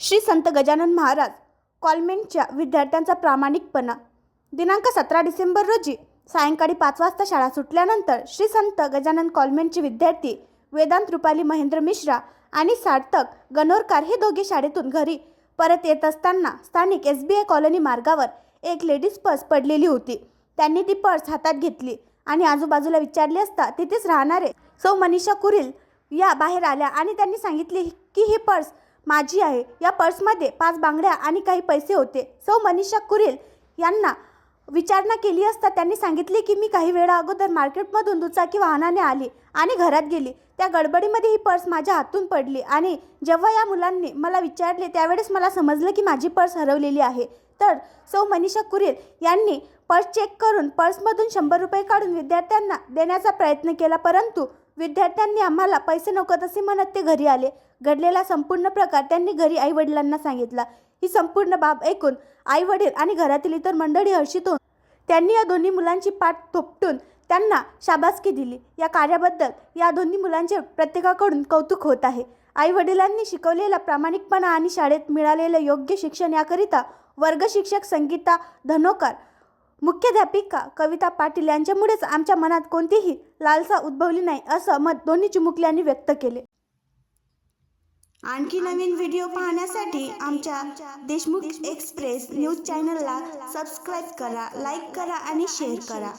श्री संत गजानन महाराज कॉन्व्हेंटच्या विद्यार्थ्यांचा प्रामाणिकपणा। दिनांक 17 डिसेंबर रोजी सायंकाळी 5 वाजता शाळा सुटल्यानंतर श्री संत गजानन कॉन्व्हेंटचे विद्यार्थी वेदांत रुपाली महेंद्र मिश्रा आणि सार्थक गणोरकर हे दोघे शाळेतून घरी परत येत असताना स्थानिक SBI कॉलनी मार्गावर एक लेडीज पर्स पडलेली होती। त्यांनी ती पर्स हातात घेतली आणि आजूबाजूला विचारले असता तिथेच राहणारे सौ मनीषा कुरिल या बाहेर आल्या आणि त्यांनी सांगितले की ही पर्स माझी आहे। या पर्समध्ये 5 बांगड्या आणि काही पैसे होते। सौ मनीषा कुरिल यांना विचारणा केली असता त्यांनी सांगितले की मी काही वेळा अगोदर मार्केटमधून दुचाकी वाहनाने आली आणि घरात गेली। त्या गडबडीमध्ये ही पर्स माझ्या हातून पडली आणि जेव्हा या मुलांनी मला विचारले त्यावेळेस मला समजलं की माझी पर्स हरवलेली आहे। तर सौ मनीषा कुरिल यांनी पर्स चेक करून पर्समधून 100 रुपये काढून विद्यार्थ्यांना देण्याचा प्रयत्न केला, परंतु विद्यार्थ्यांनी आम्हाला पैसे नकोत असे म्हणत ते घरी आले। घडलेला संपूर्ण प्रकार त्यांनी घरी आईवडिलांना सांगितला। ही संपूर्ण बाब ऐकून आईवडील आणि घरातील इतर मंडळी हर्षित होऊन त्यांनी या दोन्ही मुलांची पाठ थोपटून त्यांना शाबासकी दिली। या कार्याबद्दल या दोन्ही मुलांचे प्रत्येकाकडून कौतुक होत आहे। आईवडिलांनी शिकवलेला प्रामाणिकपणा आणि शाळेत मिळालेले योग्य शिक्षण याकरिता वर्ग शिक्षक संगीता धनोकर, मुख्याध्यापिका कविता पाटील यांच्यामुळेच आमच्या मनात कोणतीही लालसा उद्भवली नाही असं मत दोन्ही चिमुकल्यांनी व्यक्त केले। आणखी नवीन व्हिडिओ पाहण्यासाठी आमच्या देशमुख एक्सप्रेस न्यूज चॅनलला सबस्क्राईब करा, लाईक करा आणि शेअर करा।